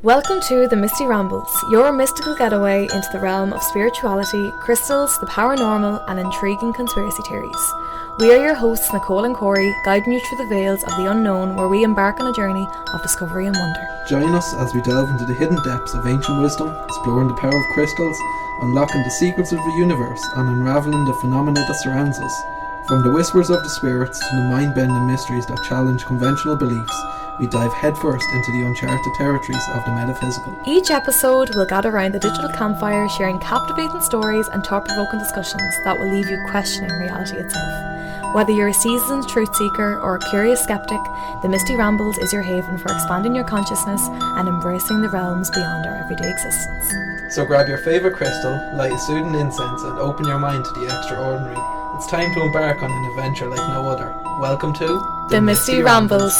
Welcome to the Misty Rambles, your mystical getaway into the realm of spirituality, crystals, the paranormal, and intriguing conspiracy theories. We are your hosts, Nicole and Corey, guiding you through the veils of the unknown, where we embark on a journey of discovery and wonder. Join us as we delve into the hidden depths of ancient wisdom, exploring the power of crystals, unlocking the secrets of the universe, and unraveling the phenomena that surrounds us. From the whispers of the spirits to the mind-bending mysteries that challenge conventional beliefs, we dive headfirst into the uncharted territories of the metaphysical. Each episode will gather around the digital campfire, sharing captivating stories and thought-provoking discussions that will leave you questioning reality itself. Whether you're a seasoned truth seeker or a curious skeptic, the Misty Rambles is your haven for expanding your consciousness and embracing the realms beyond our everyday existence. So grab your favourite crystal, light a soothing incense, and open your mind to the extraordinary. It's time to embark on an adventure like no other. Welcome to the Misty Rambles.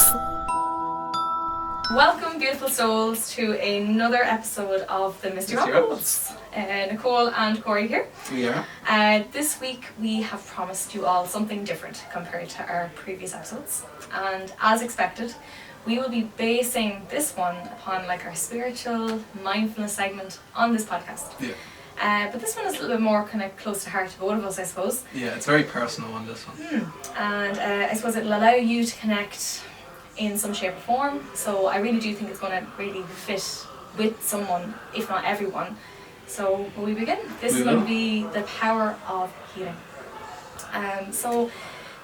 Welcome, beautiful souls, to another episode of the Misty Rambles. Nicole and Corey here. We are. This week we have promised you all something different compared to our previous episodes. And as expected, we will be basing this one upon like our spiritual mindfulness segment on this podcast. Yeah. But this one is a little bit more kind of close to heart to both of us, I suppose. Yeah, it's very personal on this one. And I suppose it'll allow you to connect in some shape or form. So I really do think it's going to really fit with someone, if not everyone. So will we begin? This is going to be the power of healing. So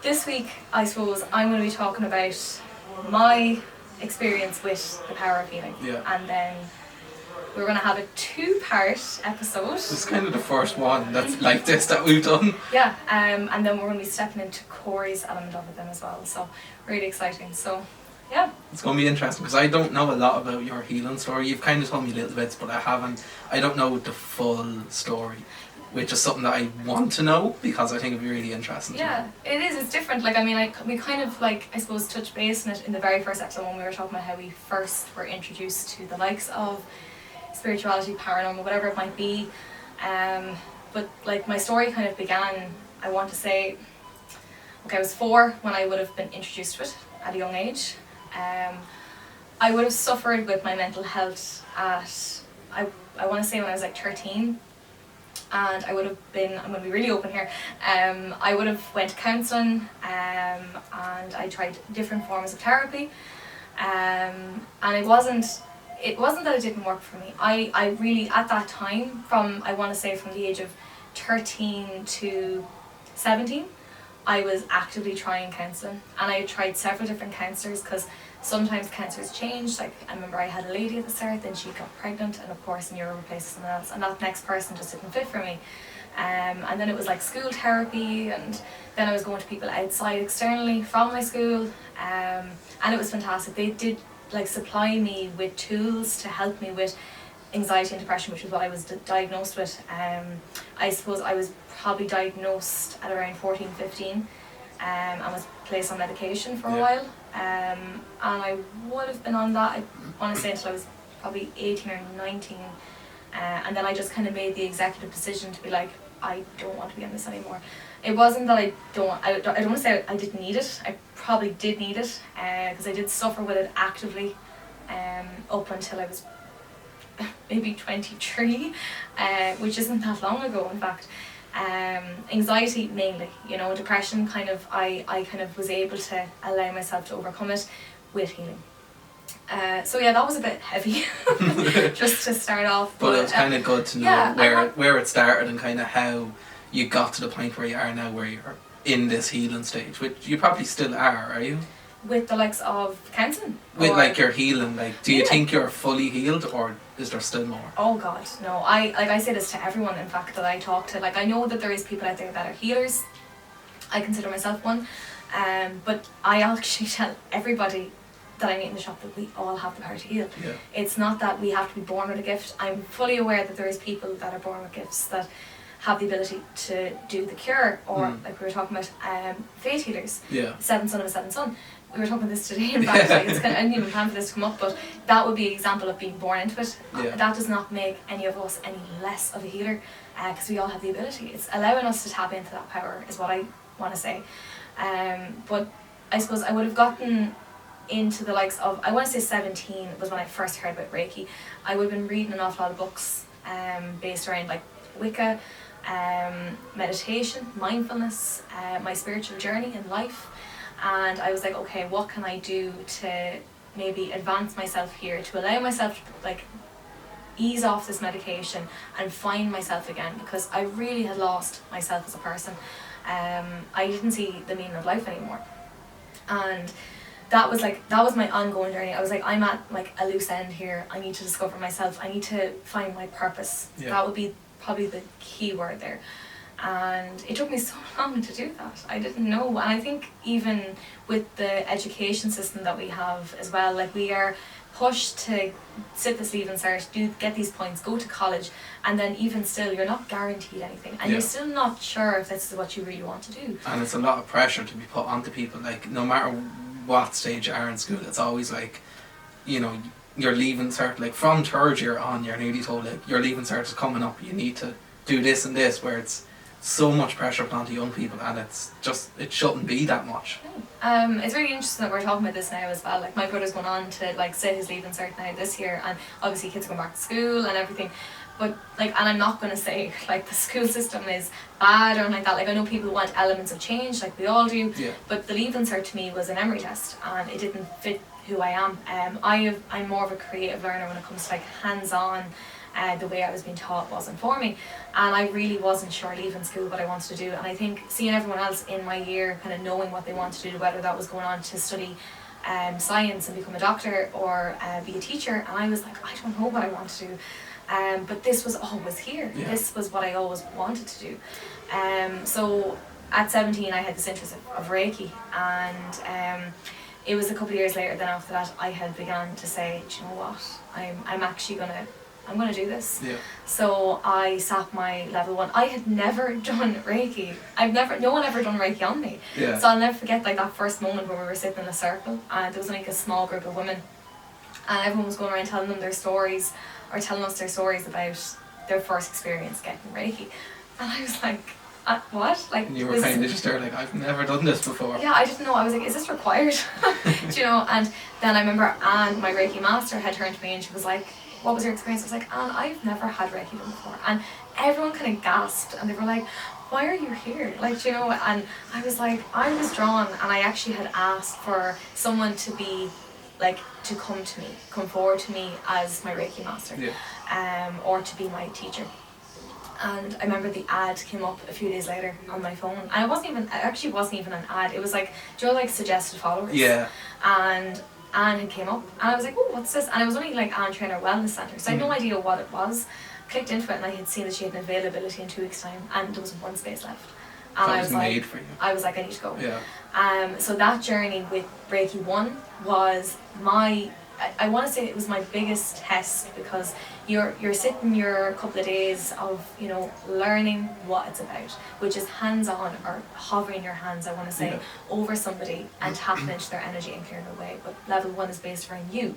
this week, I suppose I'm going to be talking about my experience with the power of healing. Yeah. And then we're going to have a two-part episode. This is kind of the first one that's like this that we've done. Yeah, and then we're going to be stepping into Corey's element of it then as well. So really exciting. So yeah. It's going to be interesting because I don't know a lot about your healing story. You've kind of told me little bits, but I don't know the full story, which is something that I want to know because I think it'd be really interesting. Yeah, it is. It's different. Like, I mean, we kind of like, I suppose, touched base on it in the very first episode when we were talking about how we first were introduced to the likes of spirituality, paranormal, whatever it might be. But like my story kind of began, I want to say, okay, I was 4 when I would have been introduced to it at a young age. I would have suffered with my mental health at, I want to say when I was like 13, and I would have been, I'm going to be really open here, I would have went to counselling, and I tried different forms of therapy, and it wasn't that it didn't work for me. I really, at that time, from, I want to say from the age of 13 to 17, I was actively trying counselling, and I tried several different counsellors because sometimes counsellors changed. Like, I remember I had a lady at the start, then she got pregnant, and of course Neuro replaced someone else, and that next person just didn't fit for me. And then it was like school therapy, and then I was going to people outside externally from my school, and it was fantastic. They did like supply me with tools to help me with anxiety and depression, which is what I was diagnosed with. I suppose I was probably diagnosed at around 14, 15, and was placed on medication for a while. And I would have been on that, I want to say, until I was probably 18 or 19. And then I just kind of made the executive decision to be like, I don't want to be on this anymore. It wasn't that I don't want to say I didn't need it. I probably did need it, because I did suffer with it actively up until I was maybe 23, which isn't that long ago, in fact. Anxiety mainly, depression kind of, I kind of was able to allow myself to overcome it with healing. So yeah, that was a bit heavy just to start off. But it was kind of good to know where it started and kind of how you got to the point where you are now, where you're in this healing stage, which you probably still are you? With the likes of counselling? With like your healing, like do you think you're fully healed, or is there still more? Oh God, no. I say this to everyone, in fact, that I talk to. Like, I know that there is people out there that are healers. I consider myself one. But I actually tell everybody that I meet in the shop that we all have the power to heal. Yeah. It's not that we have to be born with a gift. I'm fully aware that there is people that are born with gifts that have the ability to do the cure, or like we were talking about, faith healers. Yeah. Seventh son of a seventh son. We were talking about this today, in fact. Like, I didn't even plan for this to come up, but that would be an example of being born into it. Yeah. That does not make any of us any less of a healer, because we all have the ability. It's allowing us to tap into that power is what I want to say. But I suppose I would have gotten into the likes of, I want to say 17 was when I first heard about Reiki. I would have been reading an awful lot of books based around like Wicca, meditation, mindfulness, my spiritual journey in life, and I was like, okay, what can I do to maybe advance myself here, to allow myself to like ease off this medication and find myself again, because I really had lost myself as a person. I didn't see the meaning of life anymore, and that was my ongoing journey. I was like, I'm at like a loose end here. I need to discover myself. I need to find my purpose. Yeah. That would be probably the key word there. And it took me so long to do that. I didn't know. And I think even with the education system that we have as well, like we are pushed to sit this leave and cert, get these points, go to college, and then even still you're not guaranteed anything, and Yeah. you're still not sure if this is what you really want to do. And it's a lot of pressure to be put onto people, like no matter what stage you are in school, it's always like, you know, you're leaving cert, like from third year on, you're nearly told like your leaving cert is coming up, you need to do this and this, where it's so much pressure put onto young people, and it's just, it shouldn't be that much. It's really interesting that we're talking about this now as well. Like my brother's going on to like say his leaving cert now this year, and obviously kids are going back to school and everything. But like, and I'm not going to say like the school system is bad or like that. Like I know people want elements of change, like we all do. Yeah. But the leaving cert to me was an memory test, and it didn't fit who I am. I'm more of a creative learner when it comes to like hands-on. The way I was being taught wasn't for me, and I really wasn't sure leaving school what I wanted to do. And I think seeing everyone else in my year kind of knowing what they wanted to do, whether that was going on to study science and become a doctor or be a teacher, and I was like, I don't know what I want to do, but this was always here. Yeah. This was what I always wanted to do. So at 17 I had this interest of Reiki, and it was a couple of years later then after that I had begun to say, do you know what, I'm actually I'm gonna do this. Yeah. So I sat my level 1. I had never done Reiki. No one ever done Reiki on me. Yeah. So I'll never forget like that first moment when we were sitting in a circle, and there was like a small group of women, and everyone was going around telling them their stories, or telling us their stories about their first experience getting Reiki. And I was like, what? Like, And you were kind of just there like, I've never done this before. Yeah, I didn't know. I was like, is this required? Do you know? And then I remember Anne, my Reiki master, had turned to me and she was like, what was your experience? I was like, Anne, I've never had Reiki done before. And everyone kind of gasped, and they were like, why are you here? Like, you know, and I was like, I was drawn, and I actually had asked for someone to be, like, to come forward to me as my Reiki master, or to be my teacher. And I remember the ad came up a few days later on my phone, and it actually wasn't even an ad. It was like, do you know, like suggested followers? Yeah. And Anne had came up, and I was like, oh, what's this? And it was only like Anne Trainer Wellness Centre, so I had no idea what it was. Clicked into it, and I had seen that she had an availability in 2 weeks' time, and there was one space left. And That I was was like, made for you. I was like, I need to go. Yeah. So that journey with Reiki 1 was I want to say it was my biggest test, because you're sitting your couple of days of, you know, learning what it's about, which is hands-on, or hovering your hands, I want to say, over somebody and tapping into their energy and clearing away. But level 1 is based around you,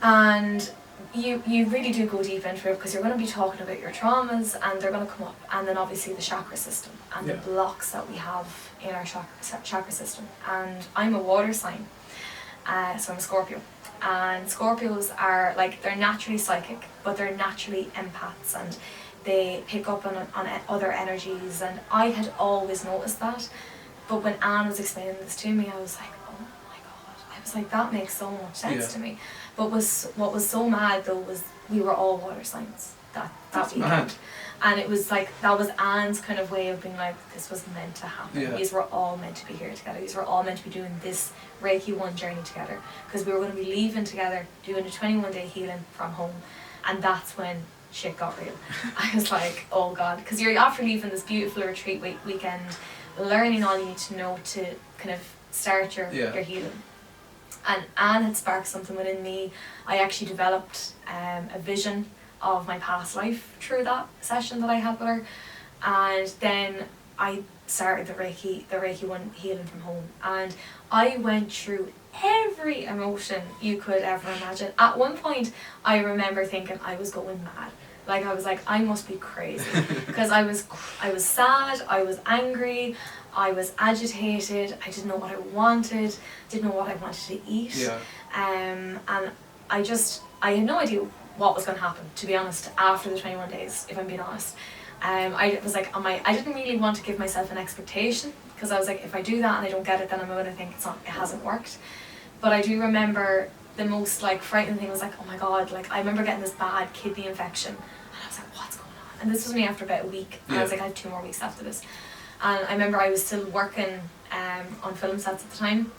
and you really do go deep into it, because you're going to be talking about your traumas, and they're going to come up, and then obviously the chakra system and the blocks that we have in our chakra system. And I'm a water sign, so I'm a Scorpio. And Scorpios are like, they're naturally psychic, but they're naturally empaths, and they pick up on other energies, and I had always noticed that. But when Anne was explaining this to me, I was like, oh my god, I was like, that makes so much sense to me. But what was so mad though was we were all water signs that weekend. Mad. And it was like, that was Anne's kind of way of being like, this was meant to happen. Yeah. These were all meant to be here together. These were all meant to be doing this Reiki 1 journey together, because we were going to be leaving together, doing a 21-day healing from home. And that's when shit got real. I was like, oh god, because you're after leaving this beautiful retreat weekend, learning all you need to know to kind of start your healing. And Anne had sparked something within me. I actually developed a vision of my past life through that session that I had with her, and then I started the Reiki 1 healing from home, and I went through every emotion you could ever imagine. At one point I remember thinking I was going mad. Like I was like, I must be crazy because I was sad, I was angry, I was agitated, I didn't know what I wanted, didn't know what I wanted to eat. Yeah. And I had no idea what was going to happen, to be honest, after the 21 days, if I'm being honest. I was like, I didn't really want to give myself an expectation because I was like, if I do that and I don't get it, then I'm going to think it hasn't worked. But I do remember the most like frightening thing was like, oh my god, like I remember getting this bad kidney infection and I was like, what's going on? And this was me after about a week, and I was like, I have 2 more weeks after this. And I remember I was still working on film sets at the time,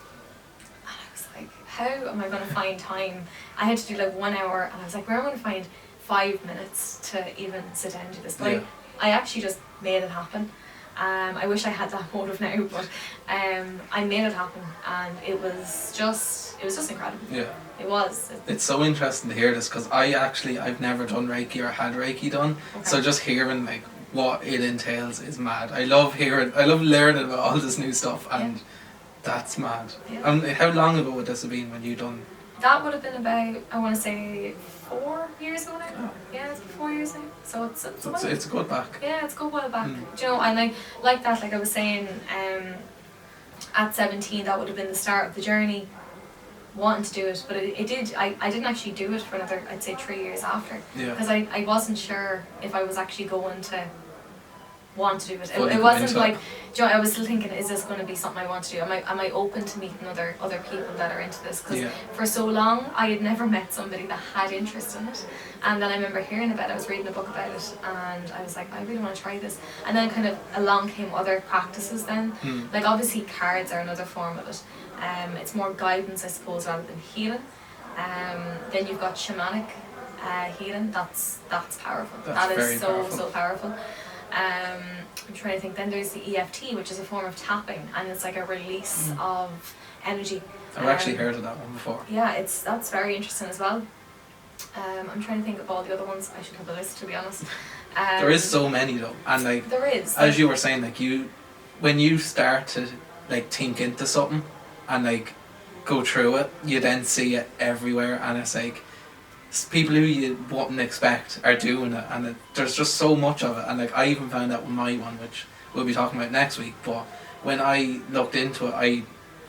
and I was like, how am I going to find time? I had to do like 1 hour, and I was like, where am I going to find 5 minutes to even sit down and do this? But I actually just made it happen. I wish I had that motive now, but I made it happen, and it was just incredible. Yeah. It was. It's so interesting to hear this because I've never done Reiki or had Reiki done. Okay. So just hearing like what it entails is mad. I love learning about all this new stuff, and that's mad. Yeah. How long ago would this have been when you done? That would have been about, I want to say, 4 years ago now. Oh. Yeah, it's been 4 years now. So it's a good back. Yeah, it's a good while back. Do you know, and I like that, like I was saying, at 17, that would have been the start of the journey, wanting to do it. But I didn't actually do it for another, I'd say 3 years after. Yeah. Because I wasn't sure if I was actually going to want to do it. It wasn't like, you know, I was still thinking, is this going to be something I want to do? Am I open to meeting other people that are into this? Because for so long I had never met somebody that had interest in it, and then I remember hearing about it. I was reading a book about it, and I was like, I really want to try this. And then kind of along came other practices then. Like obviously cards are another form of it. It's more guidance, I suppose, rather than healing. Then you've got shamanic healing. That's powerful. That is so powerful. I'm trying to think. Then there's the EFT, which is a form of tapping, and it's like a release of energy. I've actually heard of that one before. Yeah, that's very interesting as well. I'm trying to think of all the other ones. I should have a list, to be honest. There is so many though, and like there is. As you were saying, like when you start to like think into something and like go through it, you then see it everywhere, and it's like people who you wouldn't expect are doing it, and there's just so much of it. And like I even found out with my one, which we'll be talking about next week, but when I looked into it, I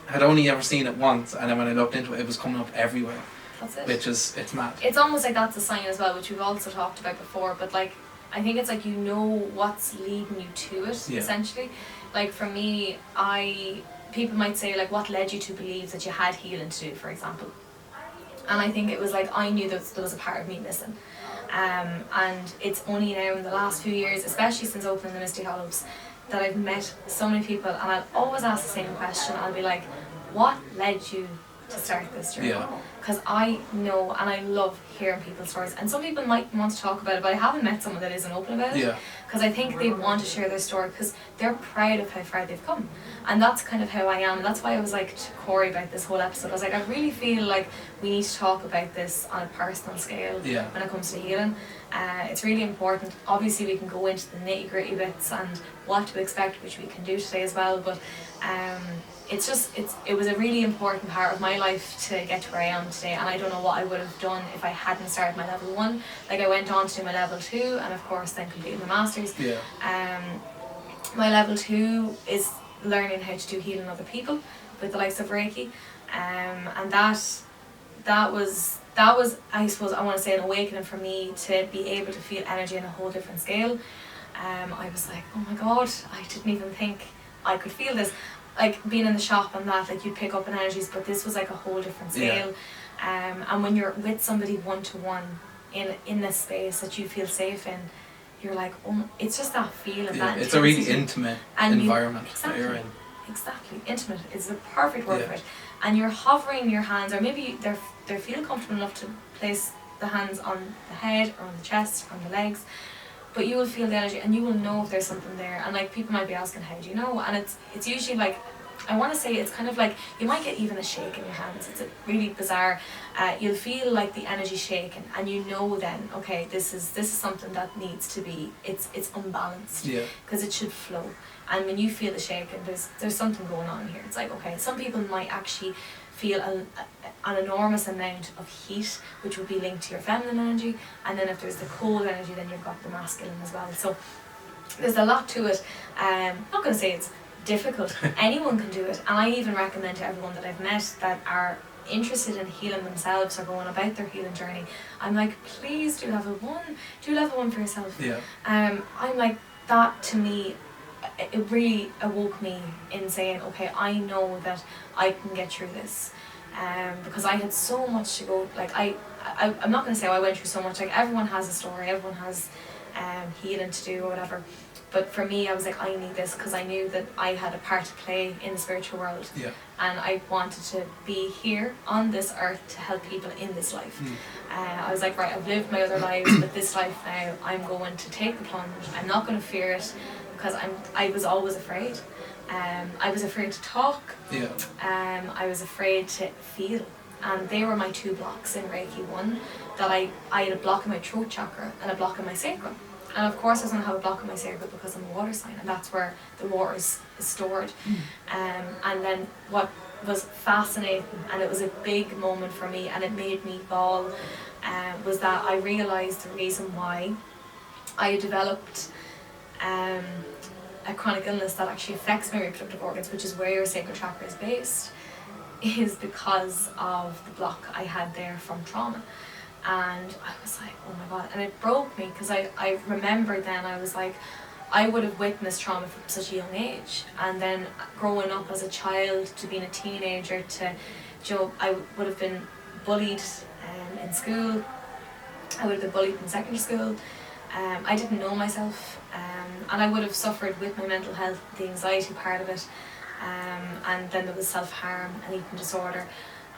had only ever seen it once, and then when I looked into it, it was coming up everywhere. That's it. Which is, it's mad. It's almost like that's a sign as well, which we've also talked about before, but like I think it's like you know what's leading you to it, essentially. Like for me, people might say like, what led you to believe that you had healing to do, for example. And I think it was like, I knew that there was a part of me missing. And it's only now in the last few years, especially since opening the Misty Hollows, that I've met so many people, and I'll always ask the same question. I'll be like, what led you to start this journey? Because I know, and I love hearing people's stories, and some people might want to talk about it, but I haven't met someone that isn't open about it, because I think they want to share their story because they're proud of how far they've come. And that's kind of how I am. That's why I was like to Corey about this whole episode. I was like, I really feel like we need to talk about this on a personal scale when it comes to healing. It's really important. Obviously we can go into the nitty gritty bits and what to expect, which we can do today as well, but it was a really important part of my life to get to where I am today, and I don't know what I would have done if I hadn't started my level 1. Like I went on to do my level 2, and of course then completed my masters. My level 2 is learning how to do healing other people with the likes of Reiki, and that was I suppose I want to say an awakening for me to be able to feel energy on a whole different scale. I was like, oh my god, I didn't even think I could feel this. Like being in the shop and that, like you pick up on energies, but this was like a whole different scale. And when you're with somebody one-to-one in this space that you feel safe in, you're like, oh, it's just that feeling, that it's a really intimate environment that you're in. Exactly, intimate is the perfect word for it. And you're hovering your hands, or maybe they're feeling comfortable enough to place the hands on the head or on the chest or on the legs, but you will feel the energy and you will know if there's something there. And like people might be asking, how do you know? And it's usually like, I want to say it's kind of like, you might get even a shake in your hands. It's really bizarre. You'll feel like the energy shaking, and you know then, okay, this is something that needs to be, it's unbalanced, because it should flow. And when you feel the shaking, there's something going on here. It's like, okay, some people might actually feel an enormous amount of heat, which would be linked to your feminine energy, and then if there's the cold energy, then you've got the masculine as well. So there's a lot to it. I'm not going to say it's difficult. Anyone can do it, and I even recommend to everyone that I've met that are interested in healing themselves or going about their healing journey, I'm like, please do level 1. Do level 1 for yourself. Yeah. I'm like, that to me, it really awoke me in saying, okay, I know that I can get through this. Because I had so much to go, like I'm not going to say I went through so much, like everyone has a story, everyone has healing to do or whatever, but for me I was like, I need this because I knew that I had a part to play in the spiritual world. Yeah. And I wanted to be here on this earth to help people in this life. I was like, right, I've lived my other lives, but this life now I'm going to take the plunge. I'm not going to fear it because I was always afraid. I was afraid to talk. Yeah. I was afraid to feel, and they were my 2 blocks in Reiki 1. That I had a block in my throat chakra and a block in my sacral, and of course I was going to have a block in my sacral because I'm a water sign, and that's where the water is stored. And then what was fascinating, and it was a big moment for me, and it made me bawl, was that I realised the reason why I had developed a chronic illness that actually affects my reproductive organs, which is where your sacral chakra is based, is because of the block I had there from trauma. And I was like, oh my god, and it broke me because I remembered then, I was like, I would have witnessed trauma from such a young age, and then growing up as a child to being a teenager to, I would have been bullied in school, I would have been bullied in secondary school. I didn't know myself, and I would have suffered with my mental health, the anxiety part of it, and then there was self-harm and eating disorder.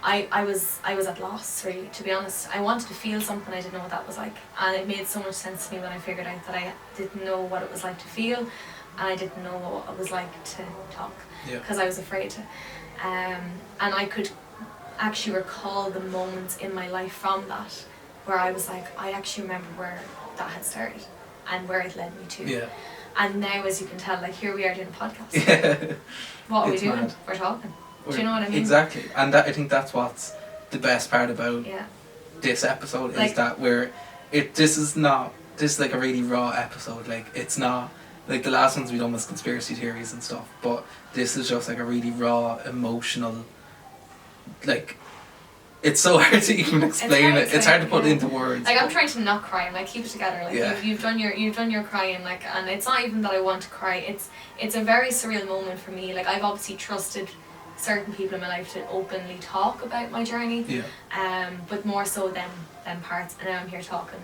I was at loss, really, to be honest. I wanted to feel something, I didn't know what that was like, and it made so much sense to me when I figured out that I didn't know what it was like to feel, and I didn't know what it was like to talk, because I was afraid to. And I could actually recall the moments in my life from that where I was like, I actually remember where that had started and where it led me to. Yeah. And now, as you can tell, like, here we are doing a podcast. Yeah. What are It's we doing? mad. We're talking. Do you know what I mean? Exactly. And I think that's what's the best part about this episode, like, is that this is like a really raw episode. Like, it's not like the last ones we done was conspiracy theories and stuff, but this is just like a really raw, emotional, like, it's so hard to even explain it. It's hard to put into words. Like, I'm trying to not cry and like keep it together. Like, you've done your crying, like, and it's not even that I want to cry. It's a very surreal moment for me. Like, I've obviously trusted certain people in my life to openly talk about my journey. But more so than parts. And now I'm here talking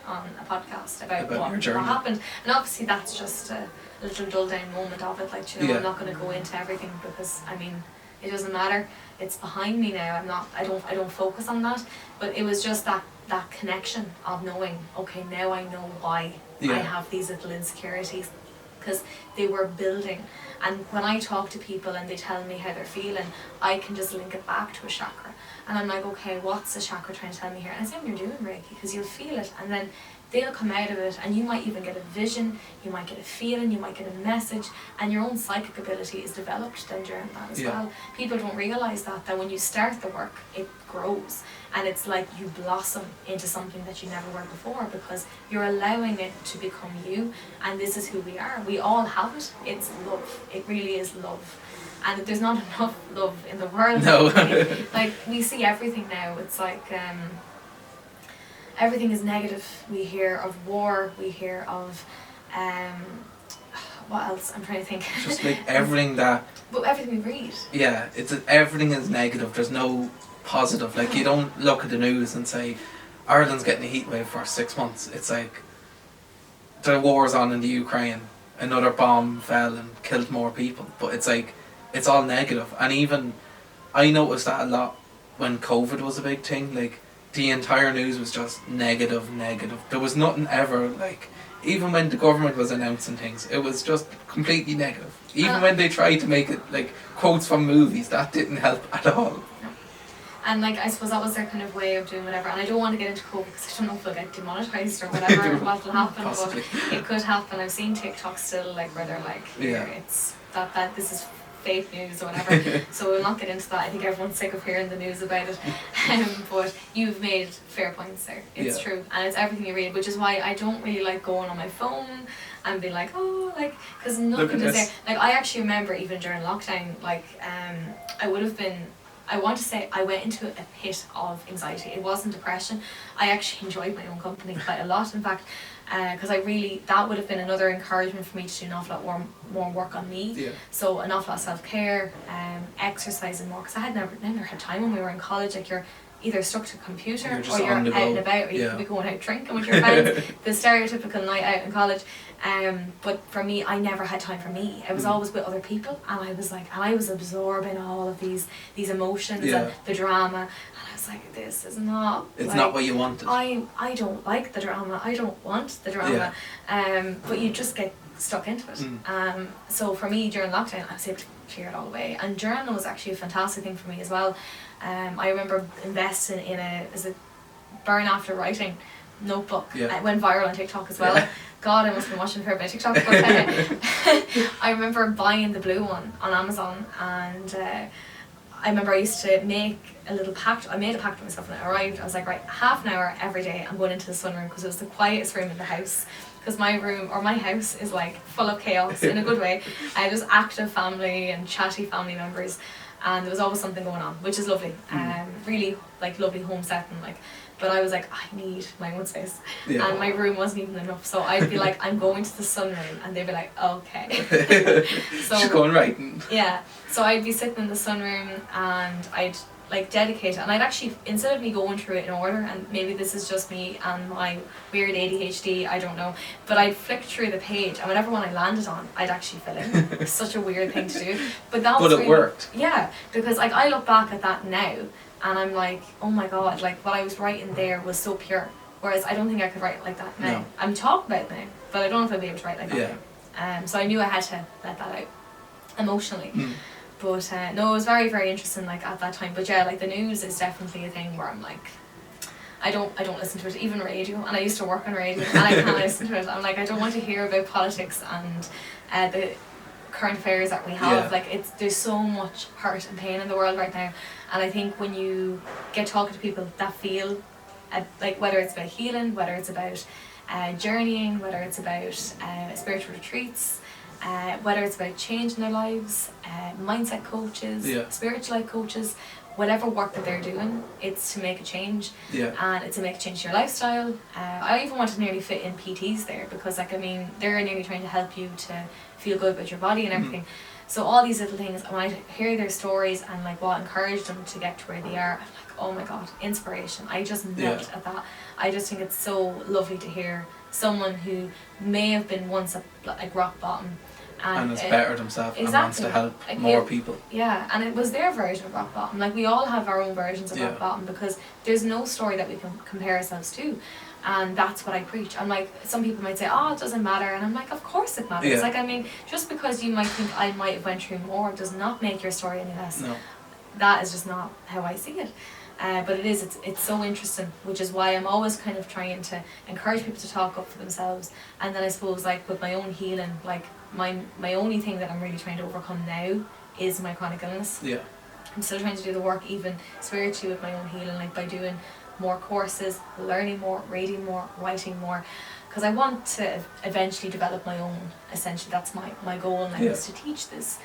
on a podcast about what happened. And obviously that's just a little dull down moment of it. Like, I'm not going to go into everything because, I mean, it doesn't matter. It's behind me now. I don't focus on that. But it was just that connection of knowing, okay, now I know why I have these little insecurities, because they were building. And when I talk to people and they tell me how they're feeling, I can just link it back to a chakra. And I'm like, okay, what's the chakra trying to tell me here? And I say, you're doing Reiki, because you'll feel it, and then they'll come out of it, and you might even get a vision, you might get a feeling, you might get a message, and your own psychic ability is developed then during that as well. People don't realise that when you start the work, it grows, and it's like you blossom into something that you never were before, because you're allowing it to become you, and this is who we are. We all have it. It's love. It really is love. And there's not enough love in the world. No. Like, we see everything now. It's like, everything is negative. We hear of war, we hear of what else? I'm trying to think. Just like everything that... But everything we read. Yeah, everything is negative. There's no positive. Like, you don't look at the news and say, Ireland's getting a heat wave for 6 months. It's like, the war's on in the Ukraine. Another bomb fell and killed more people. But it's like, it's all negative. And even, I noticed that a lot when COVID was a big thing. Like, the entire news was just negative. There was nothing ever, like, even when the government was announcing things, it was just completely negative. Even when they tried to make it, like, quotes from movies, that didn't help at all. No. And, like, I suppose that was their kind of way of doing whatever. And I don't want to get into COVID because I don't know if they'll get demonetised or whatever, what will happen. Possibly. But it could happen. I've seen TikTok still, like, where they're like, here, it's that this is fake news or whatever. So we'll not get into that. I think everyone's sick of hearing the news about it. But you've made fair points there. It's true, and it's everything you read, which is why I don't really like going on my phone and be like, oh, like, because nothing is there. Like, I actually remember even during lockdown, like, I would have been, I want to say I went into a pit of anxiety. It wasn't depression. I actually enjoyed my own company quite a lot, in fact, because that would have been another encouragement for me to do an awful lot more work on me. Yeah. So an awful lot of self-care, exercising more, because I had never had time when we were in college. Like, you're either stuck to a computer or you're out and about, or you could be going out drinking with your friends, the stereotypical night out in college. But for me, I never had time for me. I was always with other people, and I was absorbing all of these emotions and the drama, and I was like, this is not, it's not what you wanted. I don't like the drama, I don't want the drama. But you just get stuck into it. So for me, during lockdown, I was able to clear it all away, and journaling was actually a fantastic thing for me as well. I remember investing in a burn after writing notebook. It went viral on TikTok as well. God, I must have been watching a fair bit of TikTok. But I remember buying the blue one on Amazon, and I remember I used to make a little pact. I made a pact with myself when I arrived. I was like, right, half an hour every day I'm going into the sunroom, because it was the quietest room in the house. Because my room, or my house, is like full of chaos in a good way. Just active family and chatty family members. And there was always something going on, which is lovely. Really like lovely home setting, like. But I was like, I need my own space, and my room wasn't even enough. So I'd be like, I'm going to the sunroom, and they'd be like, okay. So she's going right. Yeah. So I'd be sitting in the sunroom, and I'd like dedicate it, and I'd actually, instead of me going through it in order, and maybe this is just me and my weird ADHD, I don't know, but I'd flick through the page, and whatever one I landed on, I'd actually fill in. It's such a weird thing to do, but that was it worked. Yeah, because like I look back at that now, and I'm like, oh my god, like what I was writing there was so pure, whereas I don't think I could write like that now. I'm talking about it now, but I don't know if I'd be able to write like that now. So I knew I had to let that out emotionally. But no, it was very, very interesting, like, at that time. But yeah, like, the news is definitely a thing where I'm like, I don't listen to it, even radio. And I used to work on radio, and I can't listen to it. I'm like, I don't want to hear about politics and the current affairs that we have. Like, there's so much hurt and pain in the world right now. And I think when you get talking to people that feel, like, whether it's about healing, whether it's about journeying, whether it's about spiritual retreats, whether it's about changing their lives, mindset coaches, spiritual life coaches, whatever work that they're doing, it's to make a change, and it's to make a change to your lifestyle. I even want to nearly fit in PTs there, because like, I mean, they're nearly trying to help you to feel good about your body and everything. So all these little things, when I hear their stories and like what encouraged them to get to where they are, I'm like, oh my god, inspiration. I just melt at that. I just think it's so lovely to hear someone who may have been once at like rock bottom and has bettered himself and wants to help like more people. Yeah, and it was their version of rock bottom. Like, we all have our own versions of rock bottom, because there's no story that we can compare ourselves to. And that's what I preach. I'm like, some people might say, oh, it doesn't matter. And I'm like, of course it matters. Like, I mean, just because you might think I might have went through more does not make your story any less. No. That is just not how I see it. But it's so interesting, which is why I'm always kind of trying to encourage people to talk up for themselves. And then I suppose, like, with my own healing, like, my only thing that I'm really trying to overcome now is my chronic illness. Yeah. I'm still trying to do the work, even spiritually, with my own healing, like by doing more courses, learning more, reading more, writing more, because I want to eventually develop my own. Essentially, that's my goal now, is to teach this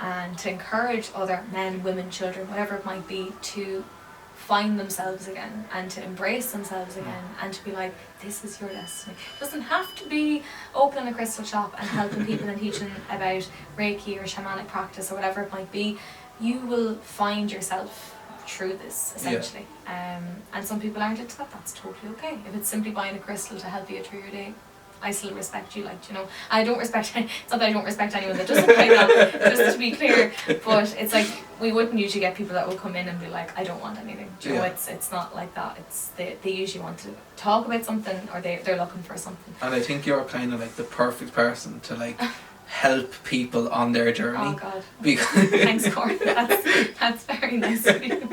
and to encourage other men, women, children, whatever it might be, to find themselves again and to embrace themselves again and to be like, this is your destiny. It doesn't have to be opening a crystal shop and helping people and teaching about Reiki or shamanic practice or whatever it might be. You will find yourself through this, essentially. And some people aren't into that. That's totally okay. If it's simply buying a crystal to help you through your day, I still respect you, like, you know. I don't respect, it's not that I don't respect anyone that doesn't like that, just to be clear, but it's like, we wouldn't usually get people that will come in and be like, I don't want anything. Do you know, it's not like that. It's they usually want to talk about something, or they're looking for something. And I think you're kind of like the perfect person to like help people on their journey. Oh god. Thanks, Cor. That's very nice of you.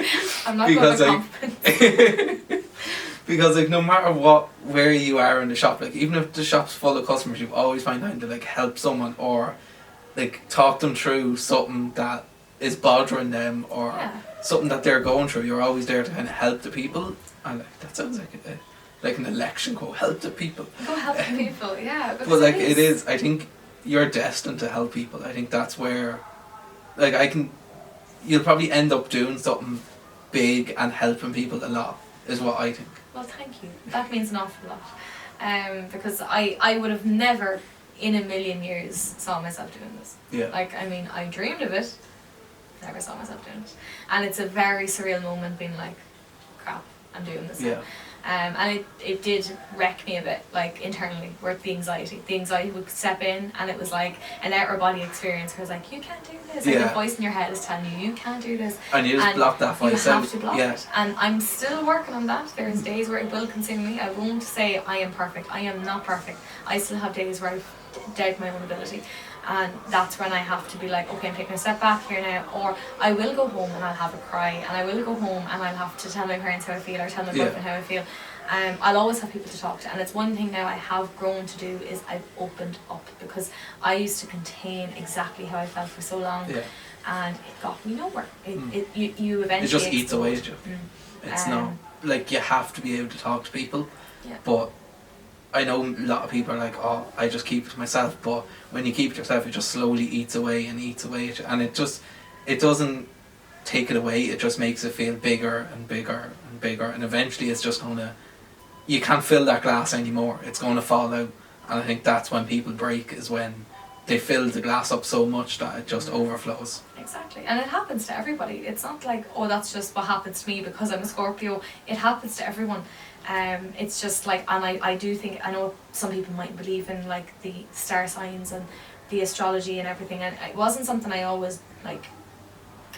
I'm not going to compliment. Because like, no matter where you are in the shop, like even if the shop's full of customers, you always find time to like help someone or like talk them through something that is bothering them or something that they're going through. You're always there to kind of help the people, and like, that sounds like an election quote. Help the people. Go help the people, yeah. But like it is. I think you're destined to help people. I think that's where, like, you'll probably end up doing something big and helping people a lot. Is what I think. Well, thank you. That means an awful lot. Because I would have never in a million years saw myself doing this. Yeah. Like, I mean, I dreamed of it, never saw myself doing it. And it's a very surreal moment being like, crap, I'm doing this. Yeah. And it did wreck me a bit, like internally, where the anxiety would step in, and it was like an outer body experience where I was like, you can't do this. Like, the voice in your head is telling you can't do this. And you just block that voice out. You have to block it. And I'm still working on that. There's days where it will consume me. I won't say I am perfect. I am not perfect. I still have days where I doubt my own ability. And that's when I have to be like, okay, I'm taking a step back here now, or I will go home and I'll have a cry, and I will go home and I'll have to tell my parents how I feel, or tell my boyfriend how I feel. I'll always have people to talk to, and it's one thing now I have grown to do is I've opened up, because I used to contain exactly how I felt for so long, and it got me nowhere. You eventually it just eats away at you. It's not like you have to be able to talk to people, but I know a lot of people are like, oh, I just keep it to myself, but when you keep it to yourself, it just slowly eats away at you, and it doesn't take it away, it just makes it feel bigger and bigger and bigger, and eventually it's just you can't fill that glass anymore, it's going to fall out. And I think that's when people break, is when they fill the glass up so much that it just overflows. Exactly, and it happens to everybody. It's not like, oh, that's just what happens to me because I'm a Scorpio. It happens to everyone. It's just like, and I do think, I know some people might believe in like the star signs and the astrology and everything, and it wasn't something I always like,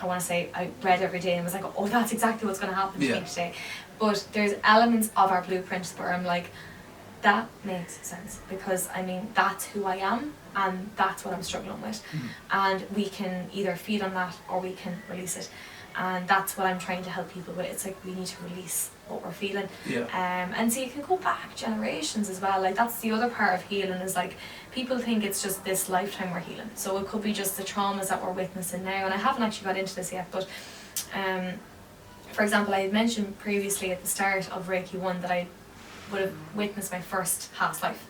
I want to say I read every day and was like, oh, that's exactly what's going to happen to me today. But there's elements of our blueprints where I'm like, that makes sense, because I mean, that's who I am and that's what I'm struggling with. And we can either feed on that or we can release it. And that's what I'm trying to help people with. It's like, we need to release what we're feeling. And so you can go back generations as well. Like, that's the other part of healing, is like, people think it's just this lifetime we're healing. So it could be just the traumas that we're witnessing now. And I haven't actually got into this yet, but for example, I had mentioned previously at the start of Reiki 1 that I would have witnessed my first past life.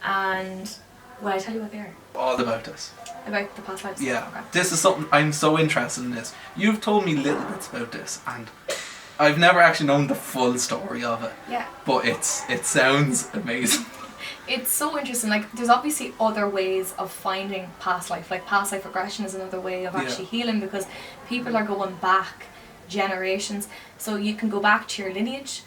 And will I tell you what they are? All about this. About the past lives? Yeah. Okay. This is something, I'm so interested in this. You've told me little bits about this, and I've never actually known the full story of it. Yeah. But it sounds amazing. It's so interesting. Like, there's obviously other ways of finding past life. Like, past life regression is another way of actually healing, because people are going back generations. So you can go back to your lineage,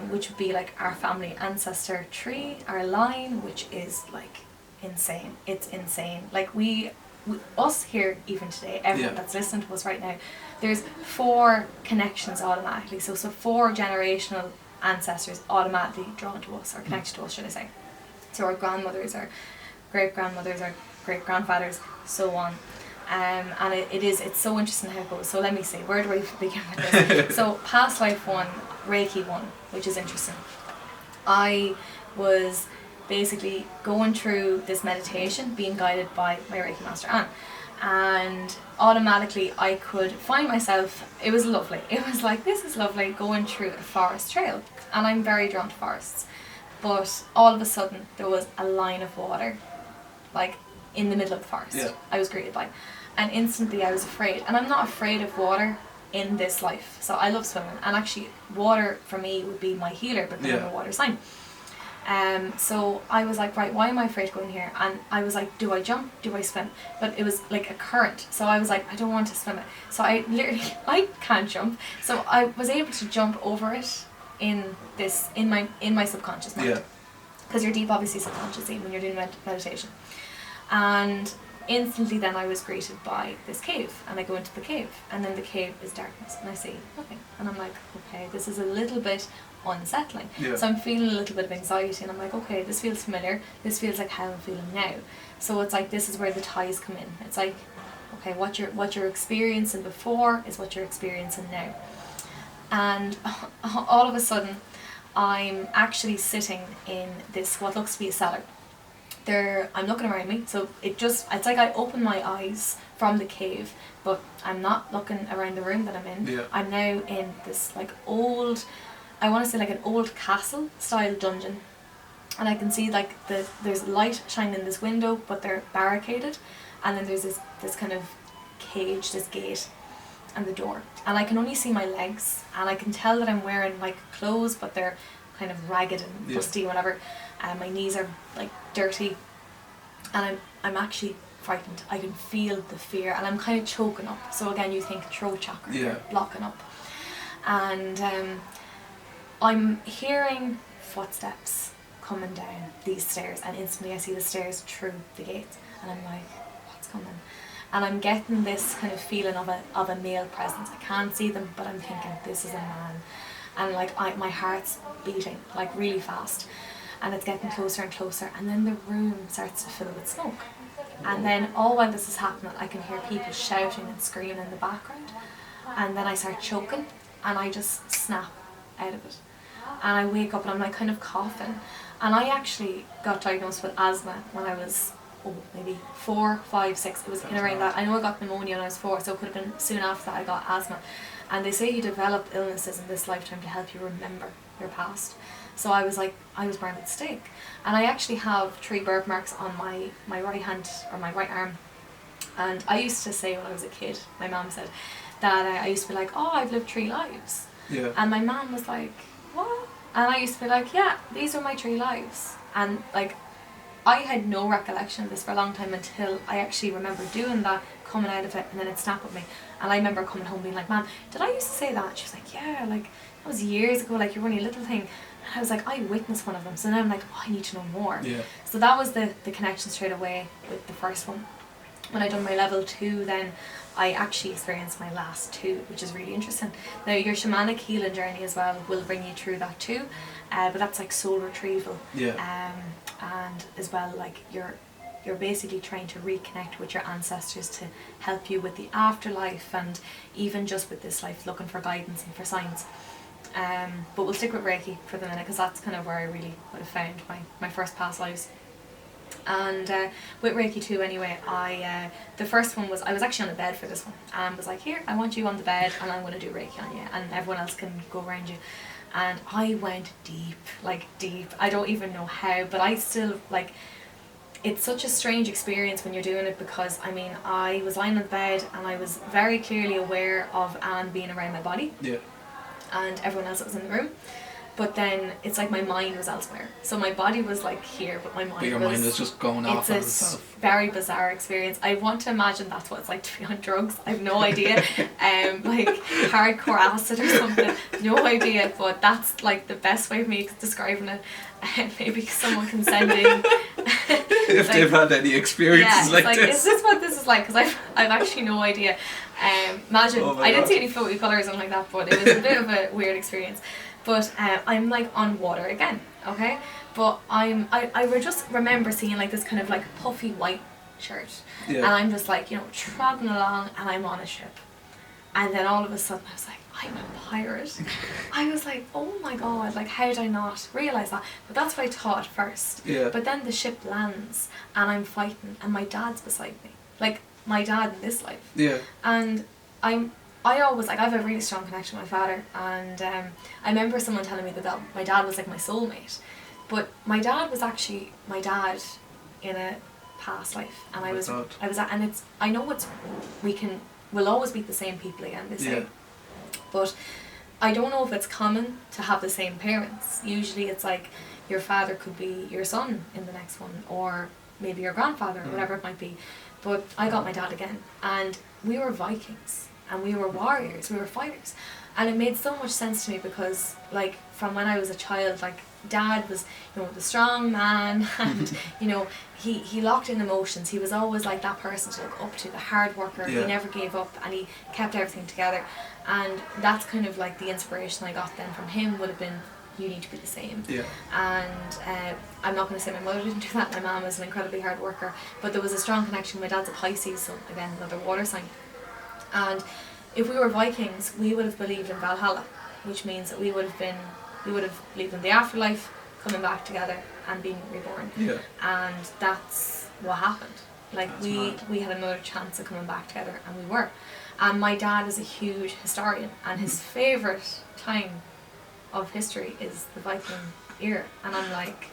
which would be like our family ancestor tree, our line, which is like insane. It's insane. Like, we us here even today, everyone that's listening to us right now, there's 4 connections automatically. So 4 generational ancestors automatically drawn to us, or connected to us, should I say. So our grandmothers, our great-grandmothers, our great-grandfathers, so on. And it's so interesting how it goes. So let me see, where do I begin with this? So past life 1, Reiki 1, which is interesting. I was basically going through this meditation, being guided by my Reiki master Anne, and automatically I could find myself, it was lovely, it was like, this is lovely, going through a forest trail, and I'm very drawn to forests, but all of a sudden there was a line of water, like in the middle of the forest. I was greeted by, and instantly I was afraid, and I'm not afraid of water in this life, so I love swimming, and actually water for me would be my healer, because I'm a water sign. So I was like, right, why am I afraid to go in here? And I was like, do I jump? Do I swim? But it was like a current, so I was like, I don't want to swim it. So I literally, I can't jump. So I was able to jump over it in my subconscious mind. Because you're deep, obviously, subconsciously when you're doing meditation. And instantly then I was greeted by this cave, and I go into the cave, and then the cave is darkness, and I see nothing, and I'm like, okay, this is a little bit unsettling. So I'm feeling a little bit of anxiety, and I'm like, okay, this feels familiar, this feels like how I'm feeling now. So it's like, this is where the ties come in. It's like, okay, what you're experiencing before is what you're experiencing now. And all of a sudden I'm actually sitting in this, what looks to be a cellar, I'm looking around me, so it's like I open my eyes from the cave, but I'm not looking around the room that I'm in. Yeah. I'm now in this like old, I want to say like an old castle style dungeon, and I can see like there's light shining in this window, but they're barricaded, and then there's this kind of cage, this gate, and the door, and I can only see my legs, and I can tell that I'm wearing like clothes, but they're kind of ragged and rusty, whatever, and my knees are like dirty, and I'm actually frightened. I can feel the fear, and I'm kind of choking up. So again, you think throat chakra, blocking up, and I'm hearing footsteps coming down these stairs, and instantly I see the stairs through the gate, and I'm like, what's coming? And I'm getting this kind of feeling of a male presence. I can't see them, but I'm thinking this is a man, and like my heart's beating like really fast, and it's getting closer and closer, and then the room starts to fill with smoke, and then all while this is happening, I can hear people shouting and screaming in the background, and then I start choking, and I just snap out of it, and I wake up and I'm like kind of coughing, and I actually got diagnosed with asthma when I was maybe 4, 5, 6. It was in around that. I know I got pneumonia when I was 4, so it could have been soon after that I got asthma. And they say you develop illnesses in this lifetime to help you remember your past. So I was burned at the stake, and I actually have 3 birthmarks on my right hand, or my right arm. And I used to say when I was a kid, my mum said that I used to be like, oh, I've lived 3 lives. Yeah. And my mum was like, what? And I used to be like, yeah, these are my 3 lives. And like, I had no recollection of this for a long time until I actually remember doing that, coming out of it, and then it snapped with me. And I remember coming home being like, Mom, did I used to say that? She was like, yeah, like that was years ago, like you're only a little thing. And I was like, I witnessed one of them, so now I'm like, oh, I need to know more. Yeah. So that was the connection straight away with the first one. When I done my level 2, then I actually experienced my last 2, which is really interesting. Now your shamanic healing journey as well will bring you through that too, but that's like soul retrieval. Yeah. And as well, like you're basically trying to reconnect with your ancestors to help you with the afterlife, and even just with this life, looking for guidance and for signs. But we'll stick with Reiki for the minute, because that's kind of where I really would have found my first past lives. And with Reiki too, anyway, the first one was, I was actually on the bed for this one, and was like, here, I want you on the bed, and I'm going to do Reiki on you, and everyone else can go around you. And I went deep, like deep. I don't even know how, but I still, like, it's such a strange experience when you're doing it, because I mean, I was lying on the bed and I was very clearly aware of Anne being around my body. Yeah. And everyone else that was in the room. But then it's like my mind was elsewhere. So my body was like here, but my mind But your mind is just going off on itself. It's a very bizarre experience. I want to imagine that's what it's like to be on drugs. I have no idea. Like hardcore acid or something. No idea. But that's like the best way of me describing it. Maybe someone can send in if they've had any experiences like this. Is this what this is like? Because I've actually no idea. Imagine, I didn't see any floaty colour or something like that, but it was a bit of a weird experience. But I'm like on water again, okay? But I would just remember seeing like this kind of like puffy white shirt. Yeah. And I'm just like, trotting along, and I'm on a ship. And then all of a sudden I was like, I'm a pirate. I was like, oh my god, like how did I not realise that? But that's what I thought at first. Yeah. But then the ship lands and I'm fighting, and my dad's beside me. Like my dad in this life. Yeah. And I always, like, I have a really strong connection with my father, and I remember someone telling me that my dad was like my soulmate. But my dad was actually my dad in a past life, and I know we'll always meet the same people again, they say. Yeah. But I don't know if it's common to have the same parents. Usually it's like your father could be your son in the next one, or maybe your grandfather, or whatever it might be. But I got my dad again, and we were Vikings, and we were warriors, we were fighters. And it made so much sense to me, because like from when I was a child, like dad was, the strong man, and he locked in emotions. He was always like that person to look up to, the hard worker. Yeah. He never gave up, and he kept everything together. And that's kind of like the inspiration I got then from him, would have been, you need to be the same. Yeah. And I'm not going to say my mother didn't do that. My mom is an incredibly hard worker, but there was a strong connection. My dad's a Pisces, so again another water sign. And if we were Vikings, we would have believed in Valhalla, which means that we would have believed in the afterlife, coming back together, and being reborn. Yeah. And that's what happened. Like That's we had another chance of coming back together, and we were. And my dad is a huge historian, and his favourite time of history is the Viking era. And I'm like,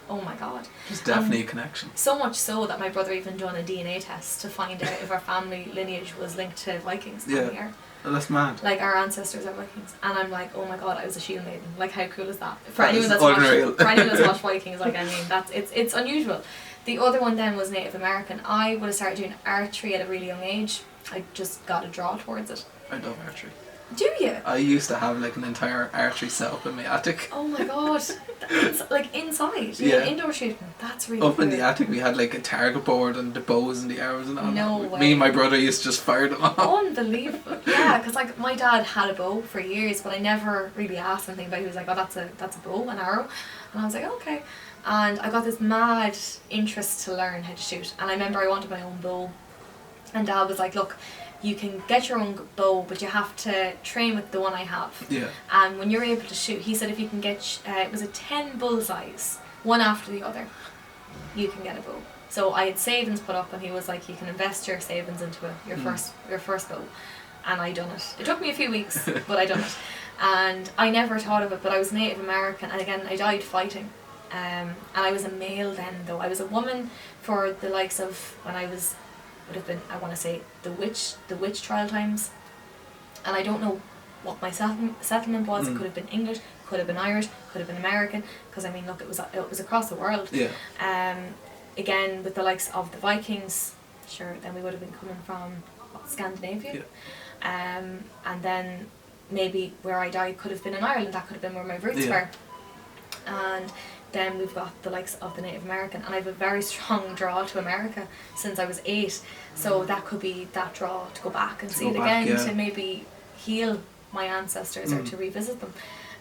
oh my god. There's definitely a connection. So much so that my brother even done a DNA test to find out if our family lineage was linked to Vikings. Yeah. And we are. Oh, that's mad. Like our ancestors are Vikings, and I'm like, oh my god, I was a shield maiden. Like, how cool is that? For That anyone is that's unreal. watched Vikings, like, I mean, it's unusual. The other one then was Native American. I would have started doing archery at a really young age. I just got a draw towards it. I love archery. Do you? I used to have like an entire archery set up in my attic. Oh my god, like inside, Yeah. indoor shooting. That's really Up cool. in the attic we had like a target board and the bows and the arrows and all No that. way. Me and my brother used to just fire them off. Unbelievable. Yeah, because like my dad had a bow for years, but I never really asked anything about it. He was like, oh, that's a bow, an arrow. And I was like, okay. And I got this mad interest to learn how to shoot. And I remember I wanted my own bow. And Dad was like, look, you can get your own bow, but you have to train with the one I have. Yeah. And when you're able to shoot, he said if you can get, it was a 10 bullseyes, one after the other, you can get a bow. So I had savings put up, and he was like, you can invest your savings into your first bow. And I done it. It took me a few weeks, but I done it. And I never thought of it, but I was Native American, and again, I died fighting. And I was a male then, though. I was a woman for the likes of when I was, would have been, I want to say, the witch trial times. And I don't know what my settlement was. It could have been English, could have been Irish, could have been American, because I mean, look, it was across the world. Yeah. Again, with the likes of the Vikings, sure, then we would have been coming from Scandinavia. Yeah. And then maybe where I died could have been in Ireland. That could have been where my roots were. And then we've got the likes of the Native American, and I have a very strong draw to America since I was 8, so that could be that draw to go back and see it again, to maybe heal my ancestors or to revisit them.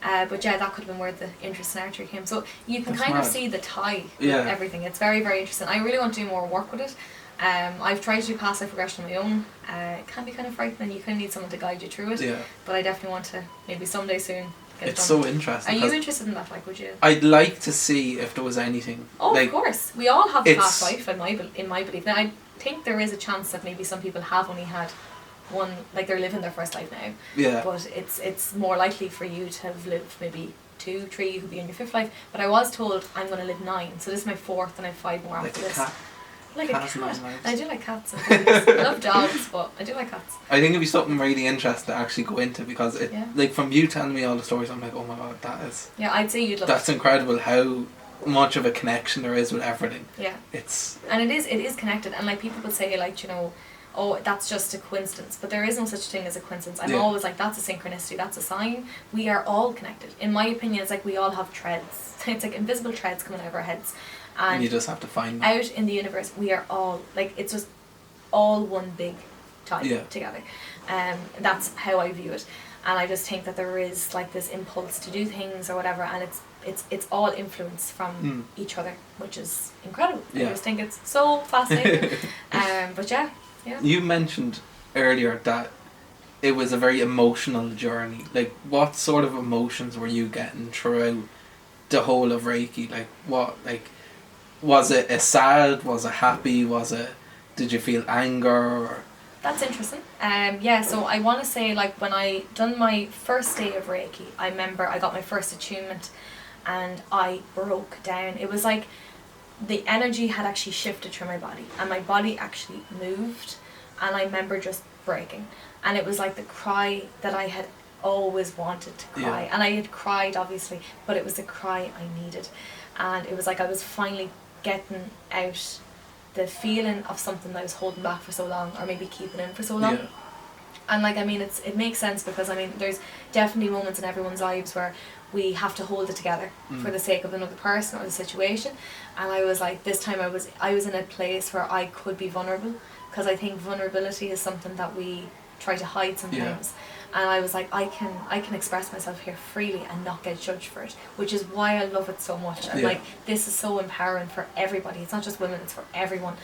But yeah, that could have been where the interest in archery came. So you can kind of see the tie with everything. It's very, very interesting. I really want to do more work with it. I've tried to do past life regression on my own. It can be kind of frightening. You kind of need someone to guide you through it. Yeah. But I definitely want to, maybe someday soon, get it done. So interesting. Are you interested in that? Like, would you? I'd like to see if there was anything. Oh, like, of course. We all have a past life, in my belief. Now, I think there is a chance that maybe some people have only had one, like they're living their first life now. Yeah. But it's more likely for you to have lived maybe 2, 3, you could be in your 5th life. But I was told I'm going to live 9, so this is my 4th, and I have 5 more after this. Cat. Like cats a cat. And I do like cats sometimes. I love dogs, but I do like cats. I think it'd be something really interesting to actually go into, because it, like, from you telling me all the stories, I'm like, oh my god, that is. Yeah, I'd say you'd love That's incredible how much of a connection there is with everything. Yeah. And it is connected, and like people would say, like, you know, oh, that's just a coincidence, but there is no such thing as a coincidence. I'm always like, that's a synchronicity, that's a sign. We are all connected. In my opinion, it's like we all have threads. It's like invisible threads coming out of our heads. And you just have to find them. Out in the universe, we are all, like, it's just all one big tie together. That's how I view it. And I just think that there is, like, this impulse to do things or whatever, and it's all influence from each other, which is incredible. I just think it's so fascinating. But yeah. You mentioned earlier that it was a very emotional journey. Like, what sort of emotions were you getting throughout the whole of Reiki? Like, what, like, was it a sad? Was it happy? Did you feel anger? Or? That's interesting. So I want to say, like, when I done my first day of Reiki, I remember I got my first attunement, and I broke down. It was like the energy had actually shifted through my body, and my body actually moved, and I remember just breaking. And it was like the cry that I had always wanted to cry. And I had cried, obviously, but it was the cry I needed. And it was like I was finally getting out the feeling of something that I was holding back for so long, or maybe keeping in for so long. And like, I mean, it makes sense, because I mean, there's definitely moments in everyone's lives where we have to hold it together for the sake of another person or the situation. And I was like, this time I was in a place where I could be vulnerable, because I think vulnerability is something that we try to hide sometimes. And I was like, I can express myself here freely and not get judged for it, which is why I love it so much. And like, this is so empowering for everybody. It's not just women, it's for everyone.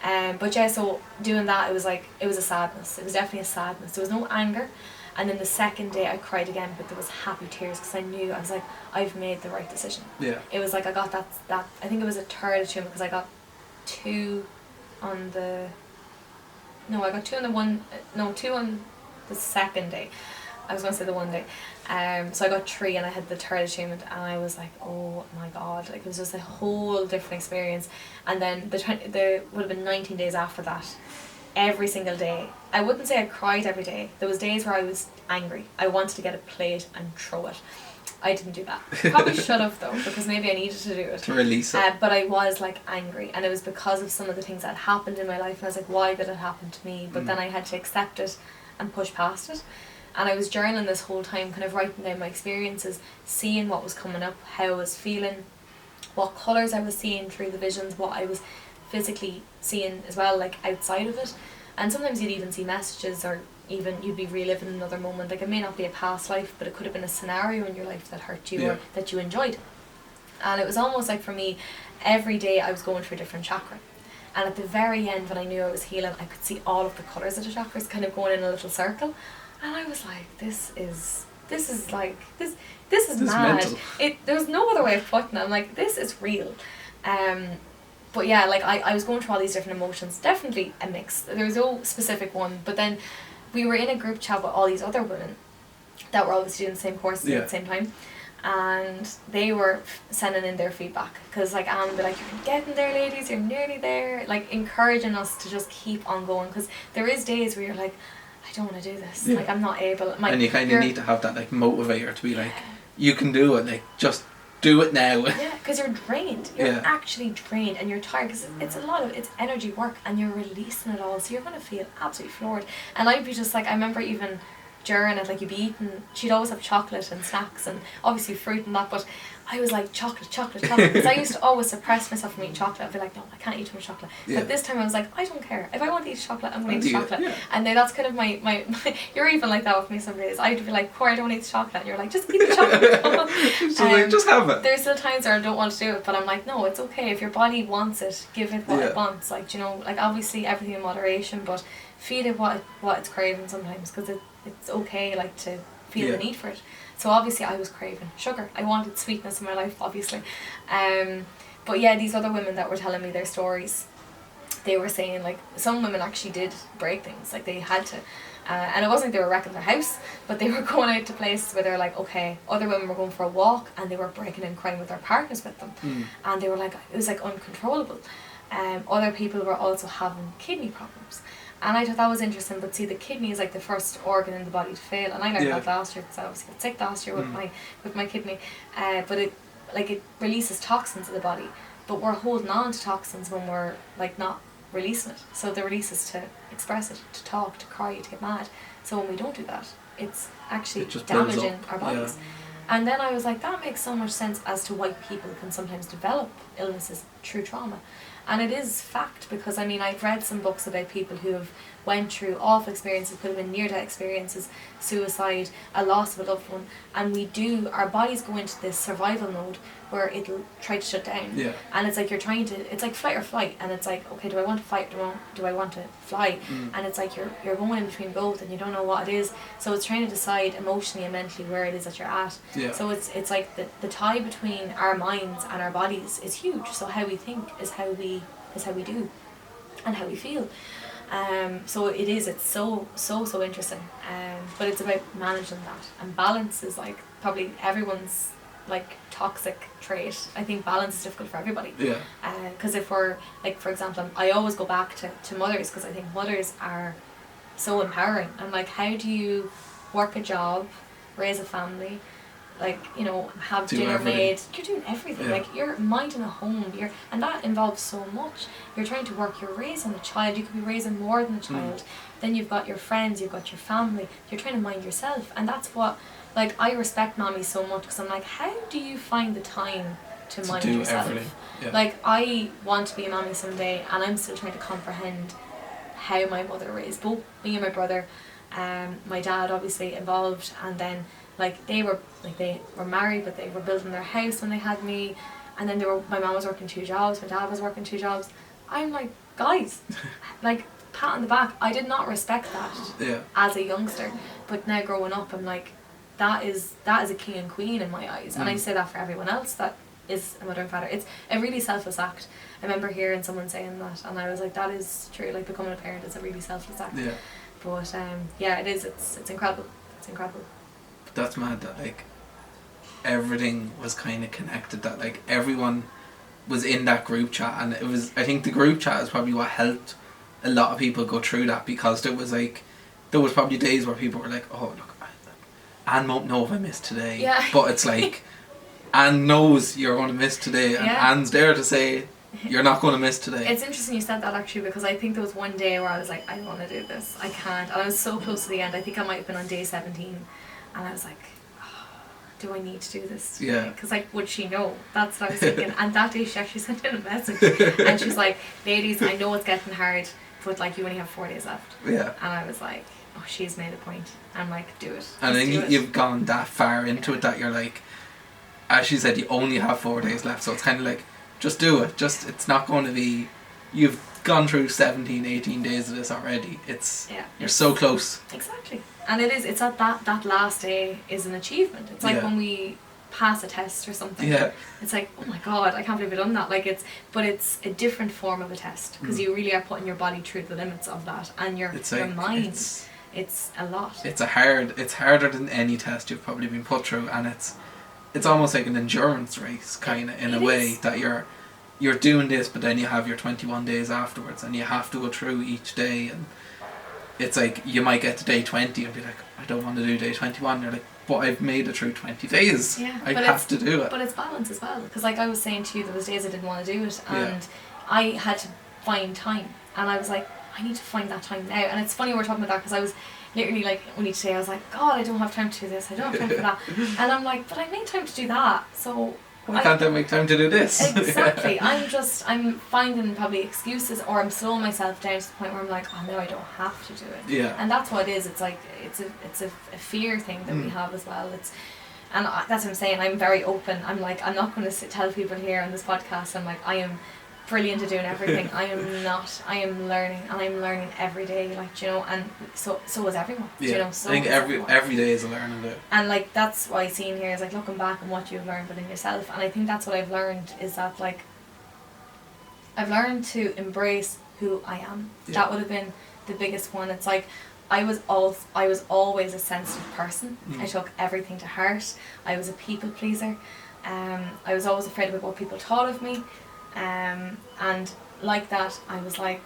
But yeah, so doing that, it was a sadness. It was definitely a sadness. There was no anger. And then the second day I cried again, but there was happy tears because I knew, I was like, I've made the right decision. Yeah. It was like I got that I think it was a third attunement because I got 2 on the, no, I got 2 on the one, no, 2 on the second day. I was going to say the one day. So I got 3 and I had the third attunement and I was like, oh my God, like it was just a whole different experience. And then there would have been 19 days after that, every single day. I wouldn't say I cried every day. There was days where I was angry. I wanted to get a plate and throw it. I didn't do that. Probably should have though, because maybe I needed to do it. To release it. But I was like angry, and it was because of some of the things that happened in my life, and I was like, why did it happen to me? But then I had to accept it and push past it. And I was journaling this whole time, kind of writing down my experiences, seeing what was coming up, how I was feeling, what colours I was seeing through the visions, what I was physically seeing as well, like outside of it. And sometimes you'd even see messages, or even you'd be reliving another moment. Like it may not be a past life, but it could have been a scenario in your life that hurt you or that you enjoyed. And it was almost like for me, every day I was going through a different chakra. And at the very end, when I knew I was healing, I could see all of the colours of the chakras kind of going in a little circle. And I was like, this is mad. There's no other way of putting it. I'm like, this is real. But yeah, like I was going through all these different emotions. Definitely a mix. There was no specific one. But then we were in a group chat with all these other women that were obviously doing the same course at the same time. And they were sending in their feedback. Because like Anne would be like, you're getting there ladies, you're nearly there. Like encouraging us to just keep on going. Because there is days where you're like, I don't want to do this. Like I'm not able. And you kind of need to have that like motivator to be like, you can do it. Like just do it now. Yeah, because you're drained. You're actually drained and you're tired because it's energy work and you're releasing it all. So you're going to feel absolutely floored. And I'd be just like, I remember even during it, like you'd be eating, she'd always have chocolate and snacks and obviously fruit and that, but I was like chocolate because I used to always suppress myself from eating chocolate. I'd be like, no, I can't eat too much chocolate. But this time I was like, I don't care. If I want to eat chocolate, I'm going to eat chocolate. And then that's kind of my you're even like that with me some days. I'd be like, Cora, I don't want to eat chocolate. And you're like, just eat the chocolate. So like, just have it. There's still times where I don't want to do it, but I'm like, no, it's okay. If your body wants it, give it what it wants. Like, you know, like obviously everything in moderation, but feed it what it's craving sometimes, because it's okay like to feel the need for it. So obviously I was craving sugar. I wanted sweetness in my life, obviously. But yeah, these other women that were telling me their stories, they were saying like some women actually did break things, like they had to. And it wasn't like they were wrecking their house, but they were going out to places where they're like, okay, other women were going for a walk and they were breaking and crying with their partners with them. And they were like, it was like uncontrollable. Other people were also having kidney problems. And I thought that was interesting, but see, the kidney is like the first organ in the body to fail, and I learned that last year because I obviously got sick last year with my kidney. But it releases toxins in the body, but we're holding on to toxins when we're like not releasing it. So the release is to express it, to talk, to cry, to get mad. So when we don't do that, it's actually damaging our bodies. And then I was like, that makes so much sense as to why people can sometimes develop illnesses through trauma. And it is fact, because I mean, I've read some books about people who have went through awful experiences, could have been near-death experiences, suicide, a loss of a loved one, and our bodies go into this survival mode where it'll try to shut down. And it's like it's like fight or flight, and it's like, okay, do I want to fight, do I want to fly? And it's like you're going in between both and you don't know what it is, so it's trying to decide emotionally and mentally where it is that you're at. So it's like the tie between our minds and our bodies is huge. So how we think is how we do and how we feel. So it's so interesting. But it's about managing that, and balance is like probably everyone's like toxic trait. I think balance is difficult for everybody. Because if we're like, for example, I always go back to mothers, because I think mothers are so empowering. And like, how do you work a job, raise a family, like, you know, have dinner made? You're doing everything. Like, you're minding a home, and that involves so much. You're trying to work, you're raising a child, you could be raising more than a child. Then you've got your friends, you've got your family, you're trying to mind yourself. And that's what, like, I respect mommy so much, because I'm like, how do you find the time to mind yourself? Like, I want to be a mommy someday, and I'm still trying to comprehend how my mother raised both me and my brother. My dad obviously involved, and then like they were married, but they were building their house when they had me, and then my mom was working 2 jobs, my dad was working 2 jobs. I'm like, guys, like, pat on the back. I did not respect that as a youngster, but now growing up, I'm like, that is a king and queen in my eyes, and I say that for everyone else that is a mother and father. It's a really selfless act. I remember hearing someone saying that, and I was like, that is true. Like, becoming a parent is a really selfless act. Yeah. But yeah, it is. It's incredible. It's incredible. But that's mad that like everything was kind of connected. That like everyone was in that group chat, and it was. I think the group chat is probably what helped a lot of people go through that, because there was probably days where people were like, oh look, Anne won't know if I missed today. Yeah. But it's like, Anne knows you're going to miss today, and Anne's there to say you're not going to miss today. It's interesting you said that, actually, because I think there was one day where I was like, I don't want to do this. I can't. And I was so close to the end. I think I might have been on day 17, and I was like, oh, do I need to do this today? Yeah. Because like, would she know? That's what I was thinking. And that day she actually sent in a message, and she's like, ladies, I know it's getting hard, but like, you only have 4 days left. Yeah. And I was like, oh, she's made a point. I'm like, do it. And then do you've gone that far into it that you're like, as she said, you only have 4 days left, so it's kind of like, just do it. Just, it's not going to be, you've gone through 17, 18 days of this already. You're so close. Exactly. And it's at that last day is an achievement. It's like when we pass a test or something. Yeah. It's like, oh my God, I can't believe I've done that. Like, but it's a different form of a test, because you really are putting your body through the limits of that, and your mind. It's a lot. It's harder than any test you've probably been put through, and it's almost like an endurance race, kind of, in a way, that you're doing this, but then you have your 21 days afterwards, and you have to go through each day, and it's like, you might get to day 20 and be like, I don't want to do day 21. You're like, but I've made it through 20 days. Yeah, I have to do it. But it's balance as well, because like I was saying to you, there was days I didn't want to do it, and I had to find time, and I was like, I need to find that time now. And it's funny we're talking about that, because I was literally like, only today I was like, God, I don't have time to do this, I don't have time for that. And I'm like, but I made time to do that, so why can't I make time to do this? Exactly. I'm finding probably excuses, or I'm slowing myself down to the point where I'm like, oh no, I don't have to do it. Yeah. And that's what it is. It's like, it's a fear thing that we have as well. And that's what I'm saying. I'm very open. I'm like, I'm not going to tell people here on this podcast, I'm like, I am brilliant at doing everything. I am not. I am learning, and I'm learning every day, like, you know, and so is everyone. Yeah. You know, so I think every day is a learning day. And like, that's what I see in here is like looking back on what you've learned within yourself, and I think that's what I've learned, is that like, I've learned to embrace who I am. Yeah. That would have been the biggest one. It's like, I was always a sensitive person. I took everything to heart. I was a people pleaser. I was always afraid about what people thought of me. And like that, I was like,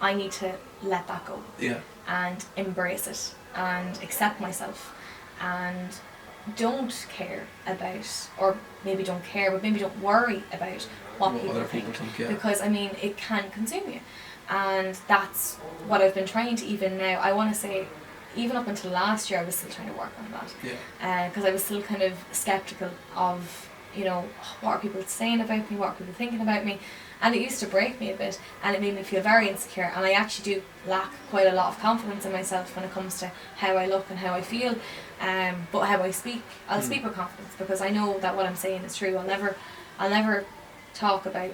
I need to let that go. Yeah. And embrace it, and accept myself, and don't care about, or maybe don't care, but maybe don't worry about what people think. Because I mean, it can consume you. And that's what I've been trying to, even now, I want to say, even up until last year, I was still trying to work on that. Yeah. Because I was still kind of skeptical of, you know, what are people saying about me, what are people thinking about me, and it used to break me a bit, and it made me feel very insecure, and I actually do lack quite a lot of confidence in myself when it comes to how I look and how I feel, but how I speak, I'll speak with confidence, because I know that what I'm saying is true. I'll never talk about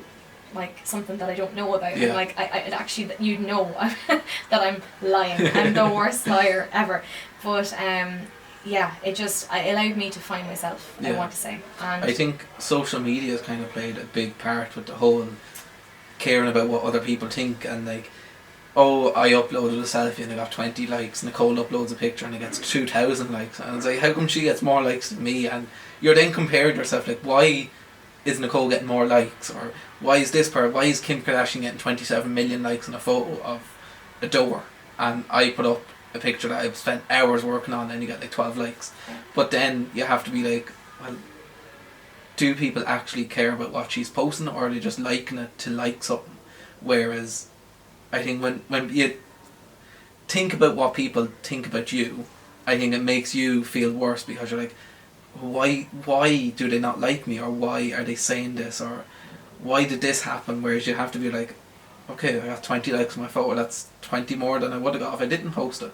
like something that I don't know about. Yeah. Like I actually, you know, that I'm lying. I'm the worst liar ever, but yeah, it allowed me to find myself, I want to say. And I think social media has kind of played a big part with the whole caring about what other people think, and like, oh, I uploaded a selfie and I got 20 likes, Nicole uploads a picture and it gets 2,000 likes, and it's like, how come she gets more likes than me? And you're then comparing yourself, like, why is Nicole getting more likes, or why is Kim Kardashian getting 27 million likes on a photo of a door, and I put up a picture that I've spent hours working on and you get like 12 likes. But then you have to be like, well, do people actually care about what she's posting, or are they just liking it to like something? Whereas I think when you think about what people think about you, I think it makes you feel worse, because you're like, why do they not like me, or why are they saying this, or why did this happen? Whereas you have to be like, okay, I got 20 likes on my photo, that's 20 more than I would have got if I didn't post it.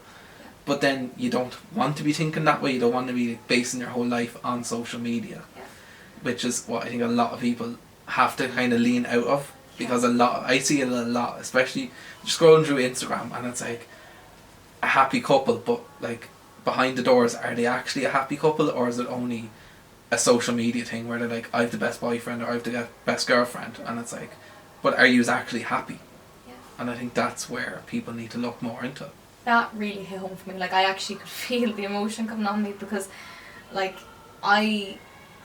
But then you don't want to be thinking that way, you don't want to be basing your whole life on social media, which is what I think a lot of people have to kind of lean out of, because I see it a lot, especially scrolling through Instagram, and it's like a happy couple, but like behind the doors, are they actually a happy couple, or is it only a social media thing where they're like, I have the best boyfriend or I have the best girlfriend, and it's like, but are you actually happy? Yeah. And I think that's where people need to look more into. That really hit home for me. Like, I actually could feel the emotion coming on me, because like I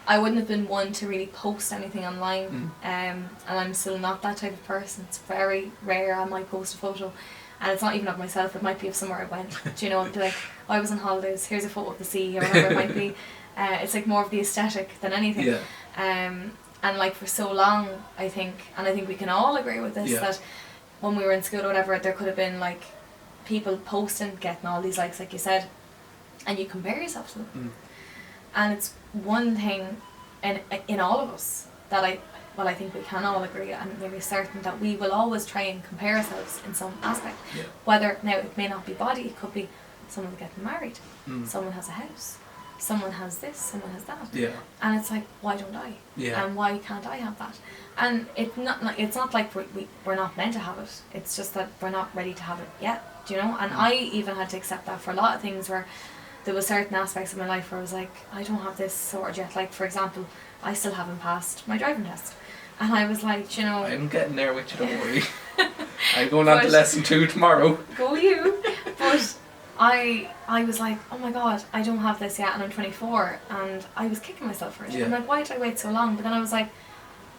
wouldn't have been one to really post anything online, and I'm still not that type of person. It's very rare I might post a photo, and it's not even of myself, it might be of somewhere I went. Do you know, I'd be like, I was on holidays, here's a photo of the sea, or whatever it might be. It's like more of the aesthetic than anything. Yeah. And like for so long, I think we can all agree with this, that when we were in school or whatever, there could have been like people posting, getting all these likes, like you said, and you compare yourself to them. And it's one thing in all of us that I think we can all agree, and maybe certain, that we will always try and compare ourselves in some aspect. Yeah. Whether, now it may not be body, it could be someone getting married, someone has a house, someone has this, someone has that. Yeah. And it's like, why don't I? Yeah. And why can't I have that? And it's not like we're not meant to have it. It's just that we're not ready to have it yet. Do you know? And I even had to accept that for a lot of things, where there were certain aspects of my life where I was like, I don't have this sorted yet. Like, for example, I still haven't passed my driving test. And I was like, you know, I'm getting there with you, don't worry. I'm going on to lesson 2 tomorrow. Go you. But I was like, oh my god, I don't have this yet, and I'm 24, and I was kicking myself for it. Yeah. I'm like, why did I wait so long? But then I was like,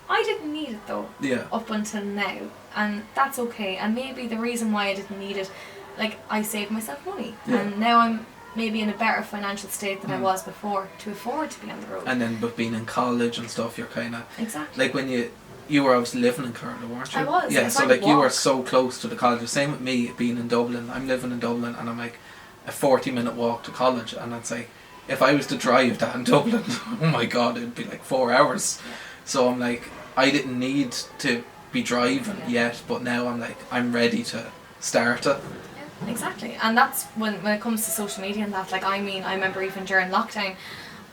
I didn't need it though. Yeah. Up until now, and that's okay. And maybe the reason why I didn't need it, like, I saved myself money, and now I'm maybe in a better financial state than I was before to afford to be on the road. And then, but being in college and stuff, you're kind of exactly like when you were obviously living in Carlow, weren't you? I was. Yeah, so like you were so close to the college. Same with me being in Dublin. I'm living in Dublin, and I'm like a 40-minute walk to college, and it's like, if I was to drive that in Dublin, oh my god, it'd be like 4 hours. Yeah. So I'm like, I didn't need to be driving yet, but now I'm like, I'm ready to start it. Yeah, exactly. And that's when it comes to social media and that, like, I mean, I remember even during lockdown,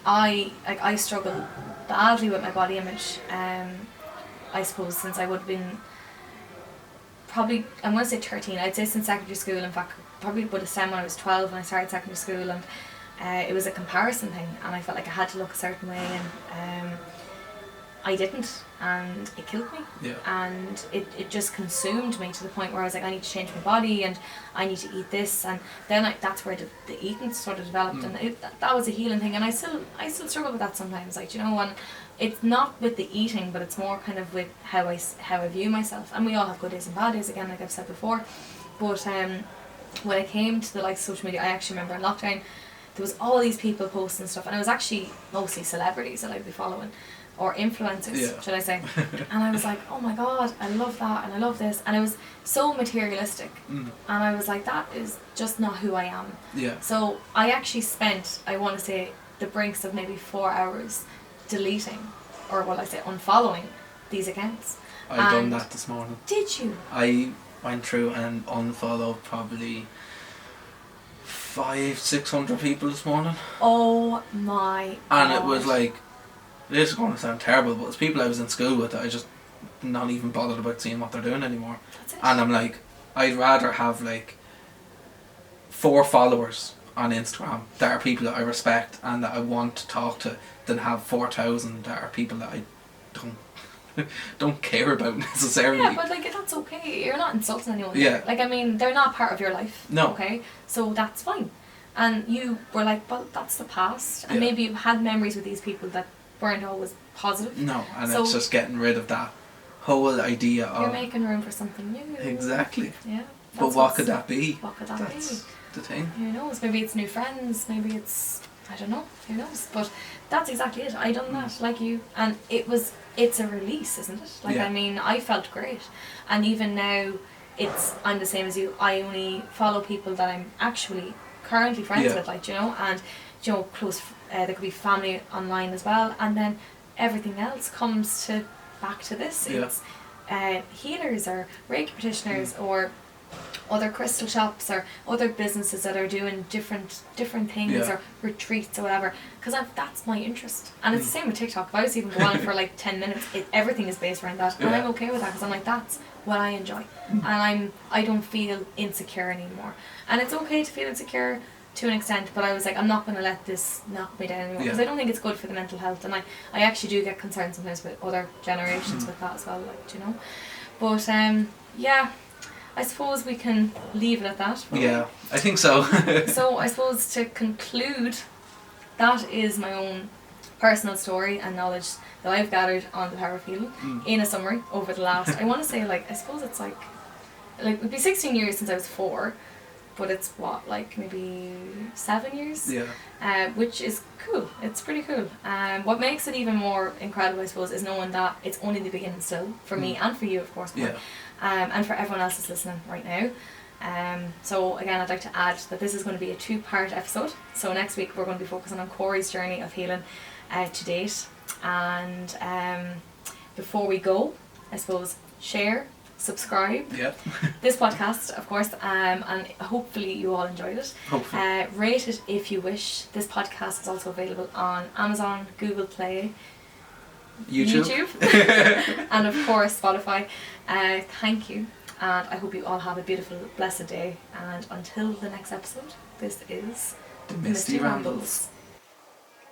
I struggled badly with my body image. I suppose since I would have been probably, I'm going to say 13, I'd say since secondary school. In fact, probably would have stemmed when I was 12 when I started secondary school, and it was a comparison thing, and I felt like I had to look a certain way, and I didn't, and it killed me. Yeah. And it just consumed me to the point where I was like, I need to change my body, and I need to eat this, and then that's where the eating sort of developed, and that was a healing thing, and I still struggle with that sometimes, like, you know, and it's not with the eating, but it's more kind of with how I view myself, and we all have good days and bad days, again, like I've said before, but when it came to the like social media, I actually remember in lockdown, there was all these people posting stuff, and it was actually mostly celebrities that I'd be following, or influencers, should I say. And I was like, oh my god, I love that, and I love this, and it was so materialistic, and I was like, that is just not who I am. Yeah. So I actually spent, I want to say, the brinks of maybe 4 hours deleting, or what I say, unfollowing these accounts. I've done that this morning. Did you? I went through and unfollowed probably 500-600 people this morning. Oh my god. And gosh. it was like, this is going to sound terrible, but it's people I was in school with that I just not even bothered about seeing what they're doing anymore. That's it. And I'm like, I'd rather have like 4 followers on Instagram that are people that I respect and that I want to talk to, than have 4,000 that are people that I don't care about necessarily. Yeah, but like, that's okay. You're not insulting anyone. Yeah. Like, I mean, they're not part of your life. No. Okay? So that's fine. And you were like, well, that's the past. And maybe you had memories with these people that weren't always positive. No, and so it's just getting rid of that whole idea of... You're making room for something new. Exactly. Yeah. But what could that be? What could that That's the thing. Who knows? Maybe it's new friends. Maybe it's... I don't know. Who knows? But that's exactly it. I done that, like you. And it's a release, isn't it? Like, I mean, I felt great. And even now, I'm the same as you. I only follow people that I'm actually currently friends with, like, you know, and, you know, close, there could be family online as well, and then everything else comes back to this. It's healers or Reiki practitioners or other crystal shops or other businesses that are doing different things or retreats or whatever, because that's my interest. And it's the same with TikTok. If I was even going for like 10 minutes, everything is based around that, and I'm okay with that because I'm like, that's what I enjoy, and I don't feel insecure anymore. And it's okay to feel insecure to an extent, but I was like, I'm not going to let this knock me down anymore, because I don't think it's good for the mental health, and I actually do get concerned sometimes with other generations with that as well, like, you know. But yeah, I suppose we can leave it at that. Yeah, I think so. So I suppose to conclude, that is my own personal story and knowledge that I've gathered on the power of healing in a summary over the last, I want to say, like, I suppose it's like it would be 16 years since I was 4, but it's what, like maybe 7 years? Yeah. Which is cool. It's pretty cool. What makes it even more incredible, I suppose, is knowing that it's only the beginning still, for me and for you, of course, but, and for everyone else that's listening right now. So again, I'd like to add that this is going to be a 2-part episode. So next week we're going to be focusing on Corey's journey of healing to date. And before we go, I suppose, share, subscribe this podcast, of course, and hopefully you all enjoyed it. Hopefully. Rate it if you wish. This podcast is also available on Amazon, Google Play, YouTube. And of course Spotify. Thank you, and I hope you all have a beautiful, blessed day, and until the next episode, this is The Misty Rambles.